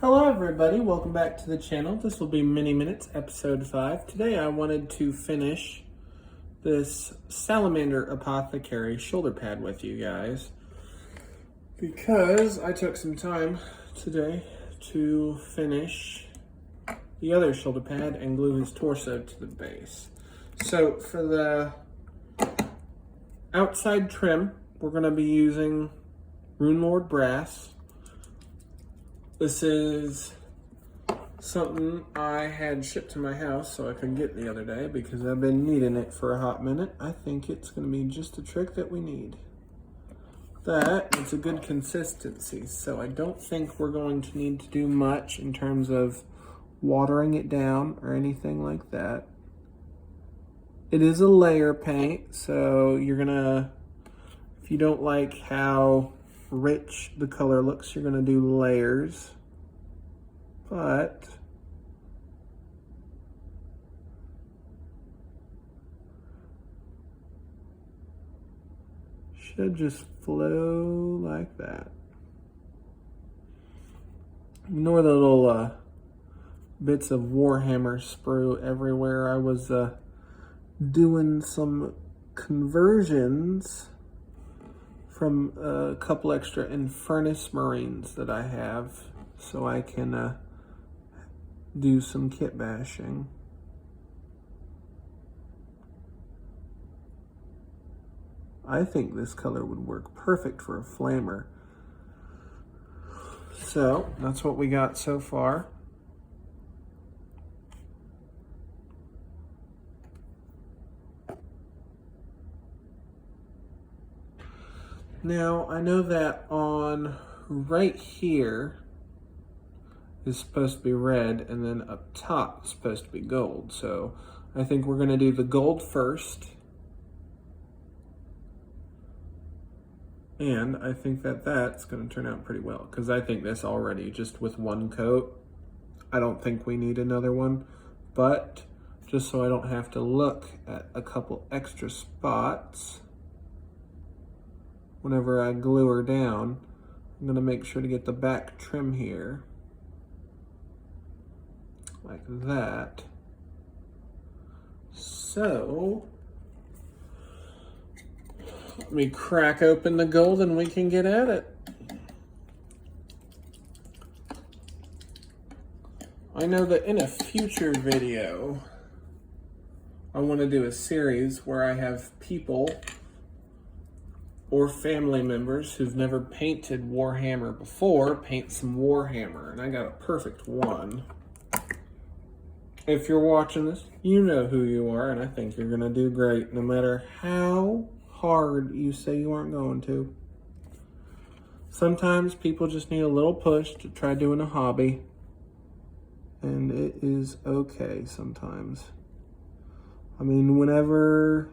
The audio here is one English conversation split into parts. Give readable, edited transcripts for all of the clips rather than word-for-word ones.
Hello everybody, welcome back to the channel. This will be Mini Minutes, episode 5. Today I wanted to finish this Salamander Apothecary shoulder pad with you guys because I took some time today to finish the other shoulder pad and glue his torso to the base. So for the outside trim, we're going to be using Rune Lord Brass. This is something I had shipped to my house so I could get the other day because I've been needing it for a hot minute. I think it's going to be just a trick that we need. It's a good consistency, so I don't think we're going to need to do much in terms of watering it down or anything like that. It is a layer paint, so you're going to, if you don't like how rich the color looks, you're going to do layers, but should just flow like that. Ignore the little bits of Warhammer sprue everywhere. I was doing some conversions from a couple extra Infernus Marines that I have so I can do some kit bashing. I think this color would work perfect for a flamer. So that's what we got so far. Now, I know that on right here is supposed to be red, and then up top is supposed to be gold. So I think we're going to do the gold first. And I think that that's going to turn out pretty well, because I think this already, just with one coat, I don't think we need another one. But just so I don't have to look at a couple extra spots whenever I glue her down, I'm going to make sure to get the back trim here, like that. So, let me crack open the gold and we can get at it. I know that in a future video, I want to do a series where I have people or family members who've never painted Warhammer before paint some Warhammer, and I got a perfect one. If you're watching this, you know who you are, and I think you're gonna do great no matter how hard you say you aren't going to. Sometimes people just need a little push to try doing a hobby, and it is okay sometimes. I mean, whenever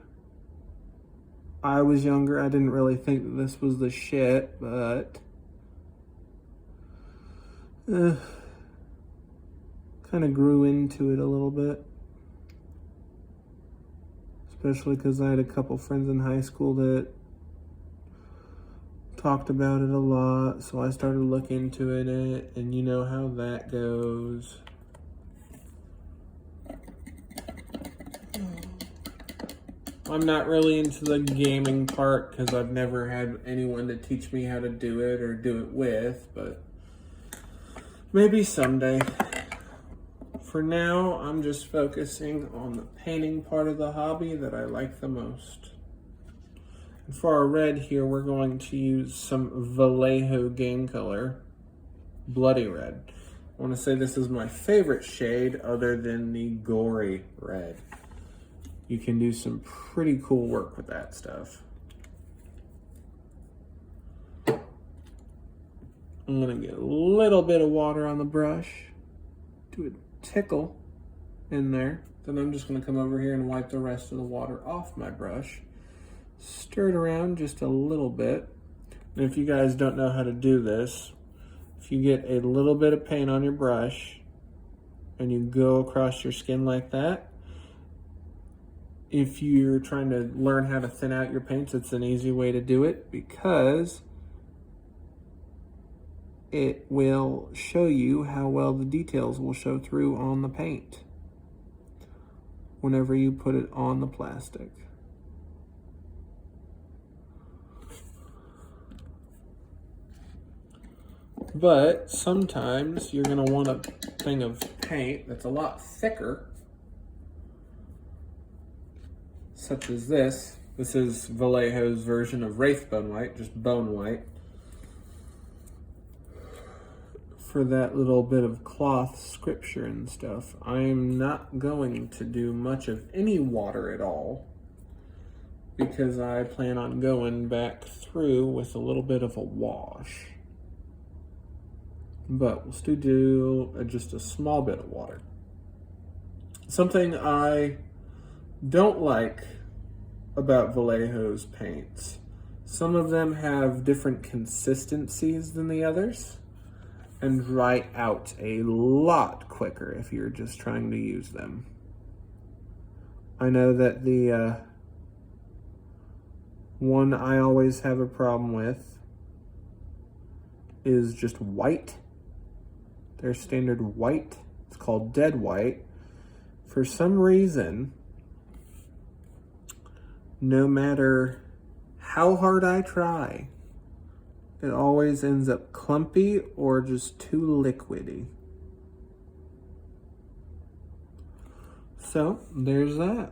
I was younger, I didn't really think that this was the shit, but kind of grew into it a little bit. Especially because I had a couple friends in high school that talked about it a lot, so I started looking into it, and you know how that goes. I'm not really into the gaming part because I've never had anyone to teach me how to do it or do it with, but maybe someday. For now, I'm just focusing on the painting part of the hobby that I like the most. And for our red here, we're going to use some Vallejo game color, Bloody Red. I want to say this is my favorite shade other than the gory red. You can do some pretty cool work with that stuff. I'm gonna get a little bit of water on the brush, do a tickle in there. Then I'm just gonna come over here and wipe the rest of the water off my brush. Stir it around just a little bit. And if you guys don't know how to do this, if you get a little bit of paint on your brush and you go across your skin like that, if you're trying to learn how to thin out your paints, it's an easy way to do it because it will show you how well the details will show through on the paint whenever you put it on the plastic. But sometimes you're going to want a thing of paint that's a lot thicker, such as this. This is Vallejo's version of Wraithbone White, just bone white. For that little bit of cloth scripture and stuff, I'm not going to do much of any water at all, because I plan on going back through with a little bit of a wash. But we'll still do just a small bit of water. Something I don't like about Vallejo's paints, some of them have different consistencies than the others and dry out a lot quicker if you're just trying to use them. I know that the one I always have a problem with is just white. Their standard white. It's called dead white. For some reason, no matter how hard I try, it always ends up clumpy or just too liquidy. So there's that.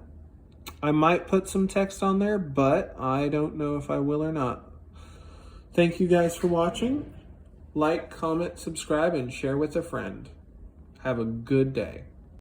I might put some text on there, but I don't know if I will or not. Thank you guys for watching. Like, comment, subscribe, and share with a friend. Have a good day.